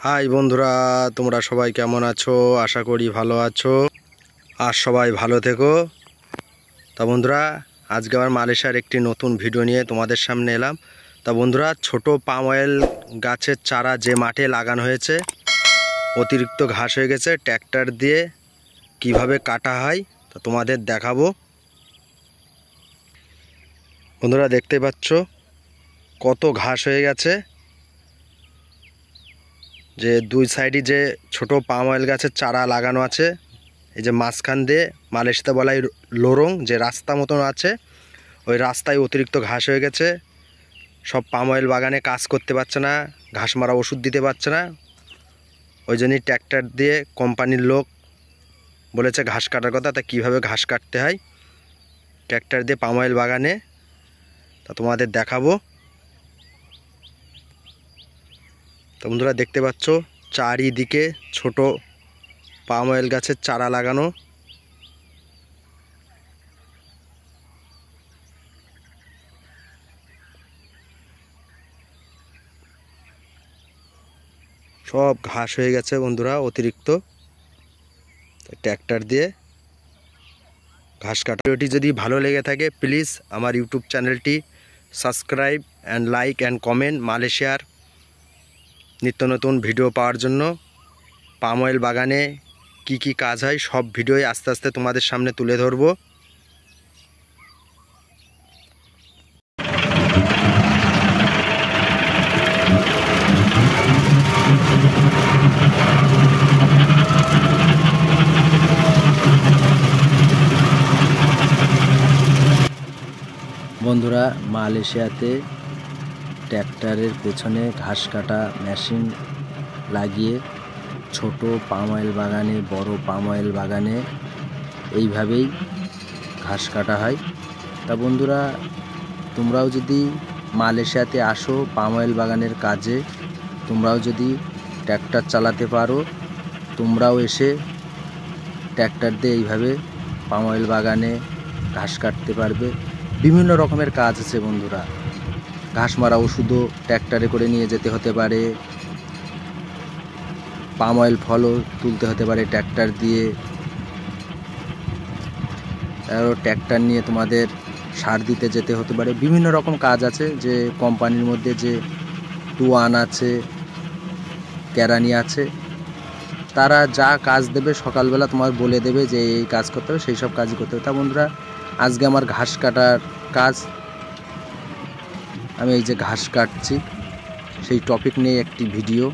High বন্ধুরা, তোমরা সবাই কেমন আছো? আশা করি ভালো আছো আর সবাই ভালো থেকো। তা বন্ধুরা, আজকে আবার মালয়েশিয়ার একটি নতুন ভিডিও নিয়ে তোমাদের সামনে এলাম। তা বন্ধুরা, ছোট পাম অয়েল গাছের চারা যে মাঠে লাগানো হয়েছে, অতিরিক্ত ঘাস হয়ে গেছে, ট্র্যাক্টর দিয়ে কিভাবে কাটা হয় তা তোমাদের দেখাবো। বন্ধুরা, দেখতে পাচ্ছ কত ঘাস হয়ে গেছে। যে দুই সাইডে যে ছোট পাম অয়েল গাছের চারা লাগানো আছে, এই যে মাঝখান দিয়ে মালয়েশিয়াতে বলা হয় লোরং, যে রাস্তা মতন আছে, ওই রাস্তায় অতিরিক্ত ঘাস হয়ে গেছে। সব পাম অয়েল বাগানে কাজ করতে পারছে না, ঘাস মারা ওষুধ দিতে পারছে না। ওই জন্যই ট্র্যাক্টর দিয়ে কোম্পানির লোক বলেছে ঘাস কাটার কথা। তা কীভাবে ঘাস কাটতে হয় ট্র্যাক্টর দিয়ে পাম অয়েল বাগানে তা তোমাদের দেখাবো। তো বন্ধুরা, দেখতে পাচ্ছ চারিদিকে ছোট পাম অয়েল গাছের চারা লাগানো। সব ঘাস হয়ে গেছে বন্ধুরা অতিরিক্ত, ট্র্যাক্টর দিয়ে ঘাস কাটা। ভিডিওটি যদি ভালো লেগে থাকে প্লিজ আমার ইউটিউব চ্যানেলটি subscribe and like and comment. মালয়েশিয়ার নিত্য নতুন ভিডিও পাওয়ার জন্য পাম অয়েল বাগানে কি কি কাজ হয় সব ভিডিওই আস্তে আস্তে তোমাদের সামনে তুলে ধরবো। বন্ধুরা, মালয়েশিয়াতে ট্র্যাক্টরের পেছনে ঘাস কাটা মেশিন লাগিয়ে ছোট পাম অয়েল বাগানে, বড় পাম অয়েল বাগানে এইভাবেই ঘাস কাটা হয়। তা বন্ধুরা, তোমরাও যদি মালয়েশিয়াতে আসো পাম অয়েল বাগানের কাজে, তোমরাও যদি ট্র্যাক্টর চালাতে পারো, তোমরাও এসে ট্র্যাক্টর দিয়ে এইভাবে পাম অয়েল বাগানে ঘাস কাটতে পারবে। বিভিন্ন রকমের কাজ আছে বন্ধুরা। ঘাস মারা ওষুধও ট্র্যাক্টরে করে নিয়ে যেতে হতে পারে, পাম অয়েল ফলও তুলতে হতে পারে ট্র্যাক্টর দিয়ে। আরও ট্র্যাক্টর নিয়ে তোমাদের সার দিতে যেতে হতে পারে। বিভিন্ন রকম কাজ আছে। যে কোম্পানির মধ্যে যে টুয়ান আছে, কেরানি আছে, তারা যা কাজ দেবে সকালবেলা তোমার বলে দেবে যে এই কাজ করতে হবে, সেই সব কাজই করতে হবে। তা বন্ধুরা, আজকে আমার ঘাস কাটার কাজ, আমি এই যে ঘাস কাটছি সেই টপিক নিয়ে একটি ভিডিও।